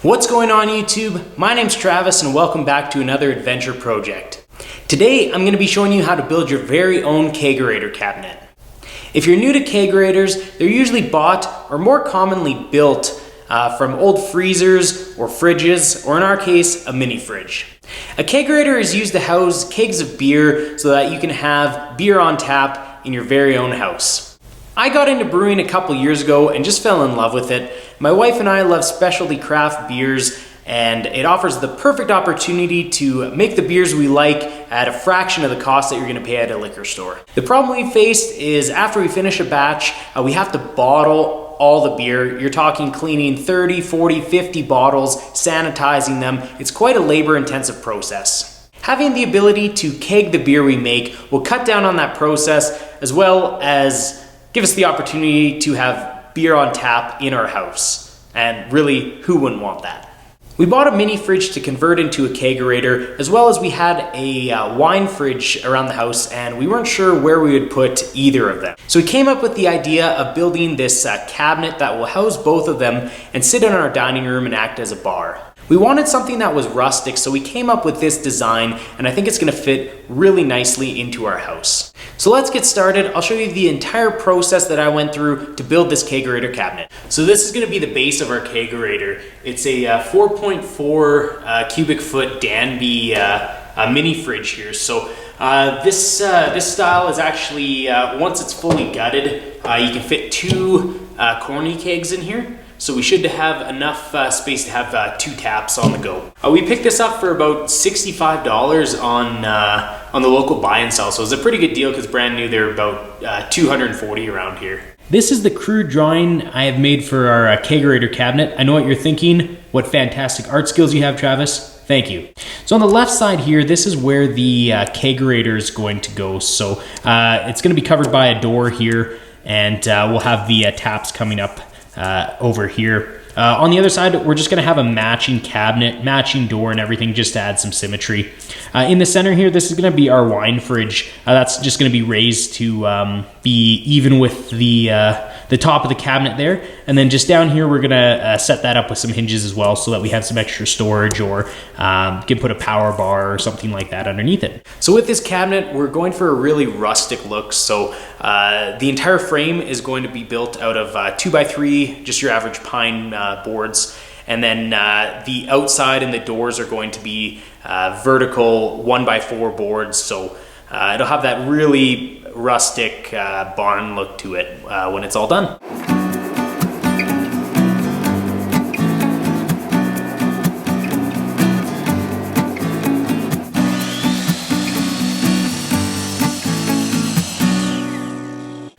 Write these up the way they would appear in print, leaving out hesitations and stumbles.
What's going on YouTube? My name's Travis and welcome back to another adventure project. Today I'm going to be showing you how to build your very own Kegerator cabinet. If you're new to Kegerators, they're usually bought or more commonly built from old freezers or fridges, or in our case, a mini fridge. A Kegerator is used to house kegs of beer so that you can have beer on tap in your very own house. I got into brewing a couple years ago and just fell in love with it. My wife and I love specialty craft beers, and it offers the perfect opportunity to make the beers we like at a fraction of the cost that you're going to pay at a liquor store. The problem we faced is after we finish a batch, we have to bottle all the beer. You're talking cleaning 30, 40, 50 bottles, sanitizing them. It's quite a labor-intensive process. Having the ability to keg the beer we make will cut down on that process, as well as give us the opportunity to have beer on tap in our house. And really, who wouldn't want that? We bought a mini fridge to convert into a Kegerator, as well as we had a wine fridge around the house, and we weren't sure where we would put either of them. So we came up with the idea of building this cabinet that will house both of them and sit in our dining room and act as a bar. We wanted something that was rustic, so we came up with this design, and I think it's going to fit really nicely into our house. So let's get started. I'll show you the entire process that I went through to build this Kegerator cabinet. So this is going to be the base of our Kegerator. It's a 4.4 cubic foot Danby mini fridge here. So this style is actually, once it's fully gutted, you can fit two corny kegs in here. So we should have enough space to have two taps on the go. We picked this up for about $65 on the local buy and sell. So it was a pretty good deal because brand new they're about $240 around here. This is the crude drawing I have made for our Kegerator cabinet. I know what you're thinking. What fantastic art skills you have, Travis. Thank you. So on the left side here, this is where the Kegerator is going to go. So it's going to be covered by a door here, and we'll have the taps coming up over here. On the other side, we're just going to have a matching cabinet, matching door and everything, just to add some symmetry. In the center here, this is going to be our wine fridge. That's just going to be raised to be even with the top of the cabinet there. And then just down here, we're going to set that up with some hinges as well so that we have some extra storage, or can put a power bar or something like that underneath it. So with this cabinet, we're going for a really rustic look. So the entire frame is going to be built out of 2x3, just your average pine boards. And then the outside and the doors are going to be vertical 1x4 boards. So it'll have that really rustic barn look to it when it's all done.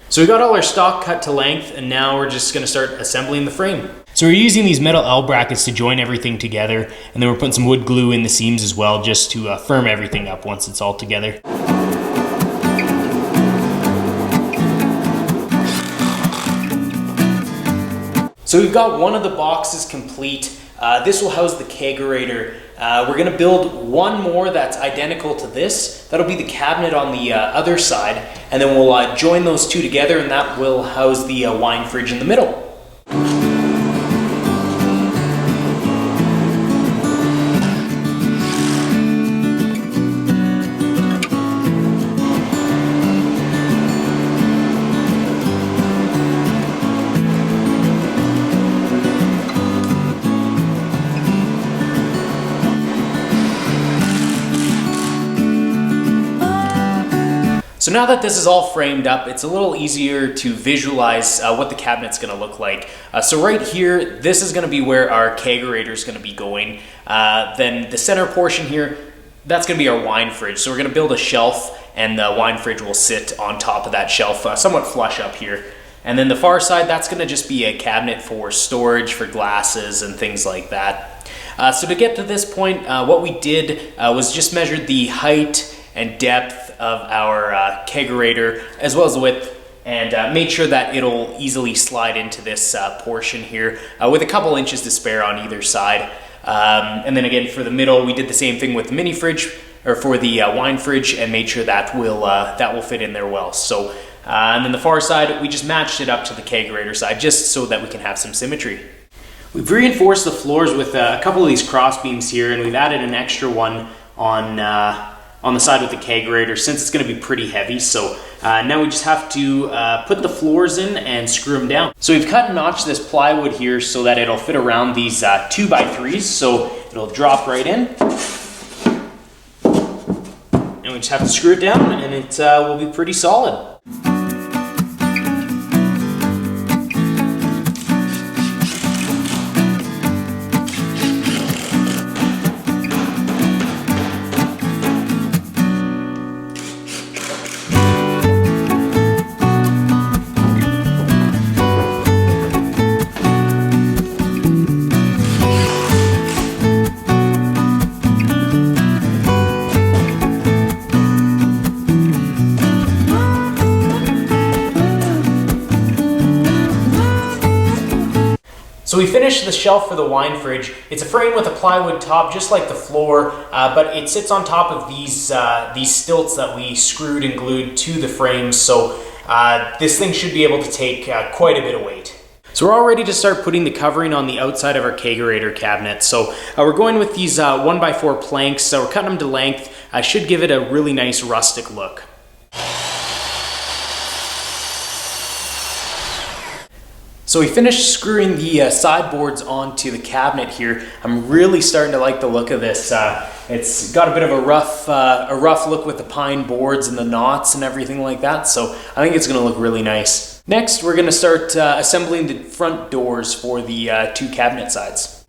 So we got all our stock cut to length, and now we're just going to start assembling the frame. So we're using these metal L brackets to join everything together, and then we're putting some wood glue in the seams as well, just to firm everything up once it's all together. So we've got one of the boxes complete. This will house the Kegerator. We're going to build one more that's identical to this. That'll be the cabinet on the other side, and then we'll join those two together, and that will house the wine fridge in the middle. So now that this is all framed up, it's a little easier to visualize what the cabinet's going to look like. So right here, this is going to be where our Kegerator is going to be going. Then the center portion here, that's going to be our wine fridge. So we're going to build a shelf, and the wine fridge will sit on top of that shelf, somewhat flush up here. And then the far side, that's going to just be a cabinet for storage for glasses and things like that. So to get to this point, what we did was just measured the height and depth of our Kegerator, as well as the width, and made sure that it'll easily slide into this portion here with a couple inches to spare on either side. And then again, for the middle, we did the same thing with the mini fridge, or for the wine fridge, and made sure that will fit in there well. So And then the far side, we just matched it up to the Kegerator side just so that we can have some symmetry. We've reinforced the floors with a couple of these cross beams here, and we've added an extra one on the side with the kegerator since it's going to be pretty heavy. So now we just have to put the floors in and screw them down. So we've cut and notched this plywood here so that it'll fit around these 2x3s, so it'll drop right in. And we just have to screw it down and it will be pretty solid. So we finished the shelf for the wine fridge. It's a frame with a plywood top, just like the floor, but it sits on top of these stilts that we screwed and glued to the frame. So this thing should be able to take quite a bit of weight. So we're all ready to start putting the covering on the outside of our Kegerator cabinet. So we're going with these 1x4 planks. So we're cutting them to length. I should give it a really nice rustic look. So we finished screwing the sideboards onto the cabinet here. I'm really starting to like the look of this. It's got a bit of a rough look with the pine boards and the knots and everything like that. So I think it's going to look really nice. Next, we're going to start assembling the front doors for the two cabinet sides.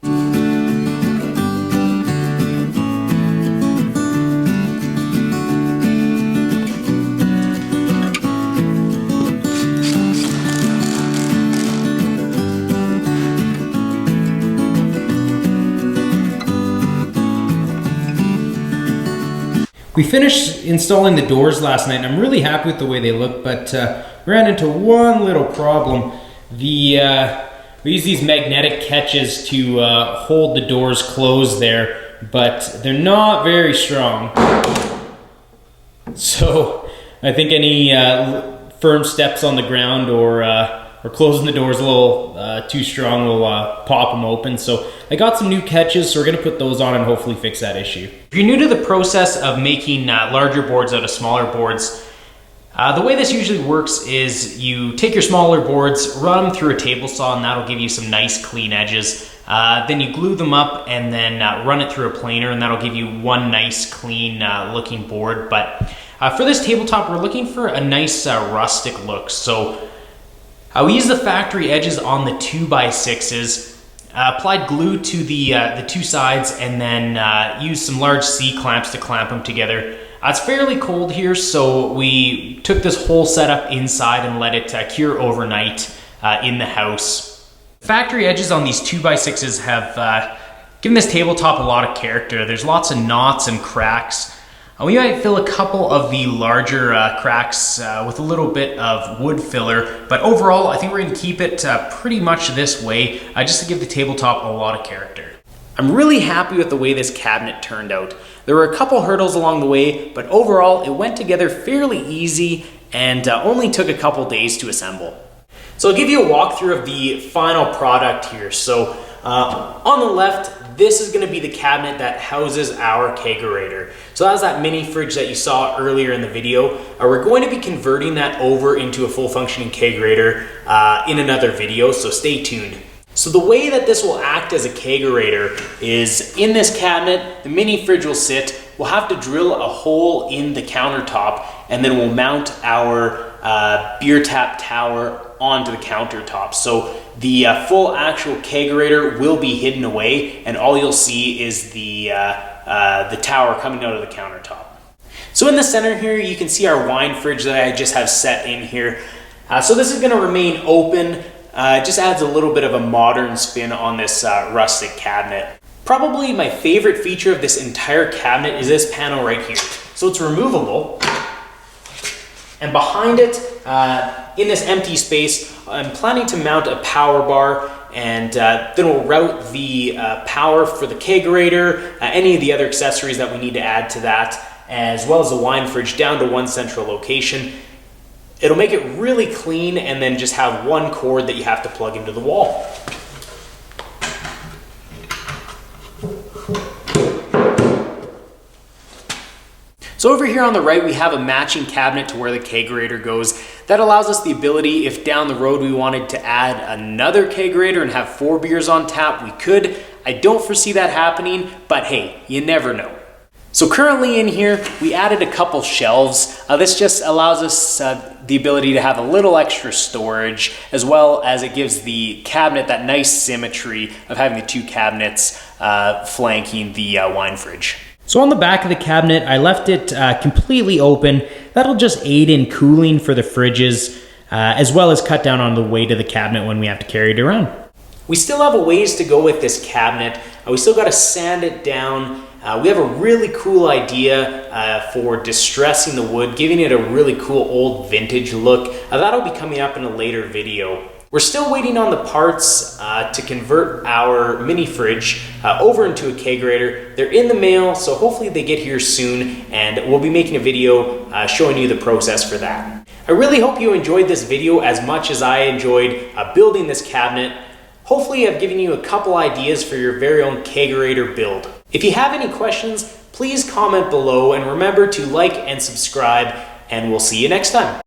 We finished installing the doors last night, and I'm really happy with the way they look, but ran into one little problem. We use these magnetic catches to hold the doors closed there, but they're not very strong. So I think any firm steps on the ground or closing the doors a little too strong will pop them open. So I got some new catches, so we're gonna put those on and hopefully fix that issue. If you're new to the process of making larger boards out of smaller boards, the way this usually works is you take your smaller boards, run them through a table saw, and that'll give you some nice clean edges. Then you glue them up and then run it through a planer, and that'll give you one nice clean looking board. But for this tabletop, we're looking for a nice rustic look. So we use the factory edges on the 2x6s, applied glue to the two sides, and then used some large C-clamps to clamp them together. It's fairly cold here, so we took this whole setup inside and let it cure overnight in the house. Factory edges on these 2x6s have given this tabletop a lot of character. There's lots of knots and cracks. We might fill a couple of the larger cracks with a little bit of wood filler, but overall I think we're going to keep it pretty much this way just to give the tabletop a lot of character. I'm really happy with the way this cabinet turned out. There were a couple hurdles along the way, but overall it went together fairly easy and only took a couple days to assemble. So I'll give you a walkthrough of the final product here. So on the left, this is going to be the cabinet that houses our Kegerator. So that's that mini fridge that you saw earlier in the video. We're going to be converting that over into a full functioning Kegerator in another video, so stay tuned. So the way that this will act as a Kegerator is in this cabinet, the mini fridge will sit. We'll have to drill a hole in the countertop, and then we'll mount our beer tap tower onto the countertop. So the full actual Kegerator will be hidden away, and all you'll see is the tower coming out of the countertop. So in the center here, you can see our wine fridge that I just have set in here. So this is going to remain open. It just adds a little bit of a modern spin on this rustic cabinet. Probably my favorite feature of this entire cabinet is this panel right here. So it's removable, and behind it, in this empty space, I'm planning to mount a power bar, and then we'll route the power for the Kegerator, any of the other accessories that we need to add to that, as well as the wine fridge, down to one central location. It'll make it really clean, and then just have one cord that you have to plug into the wall. So over here on the right, we have a matching cabinet to where the kegerator goes. That allows us the ability, if down the road we wanted to add another kegerator and have 4 beers on tap, we could. I don't foresee that happening, but hey, you never know. So currently in here, we added a couple shelves. This just allows us the ability to have a little extra storage, as well as it gives the cabinet that nice symmetry of having the 2 cabinets flanking the wine fridge. So on the back of the cabinet, I left it completely open. That'll just aid in cooling for the fridges, as well as cut down on the weight of the cabinet when we have to carry it around. We still have a ways to go with this cabinet. We still got to sand it down. We have a really cool idea for distressing the wood, giving it a really cool old vintage look. That'll be coming up in a later video. We're still waiting on the parts to convert our mini fridge over into a kegerator. They're in the mail, so hopefully they get here soon, and we'll be making a video showing you the process for that. I really hope you enjoyed this video as much as I enjoyed building this cabinet. Hopefully I've given you a couple ideas for your very own kegerator build. If you have any questions, please comment below, and remember to like and subscribe, and we'll see you next time.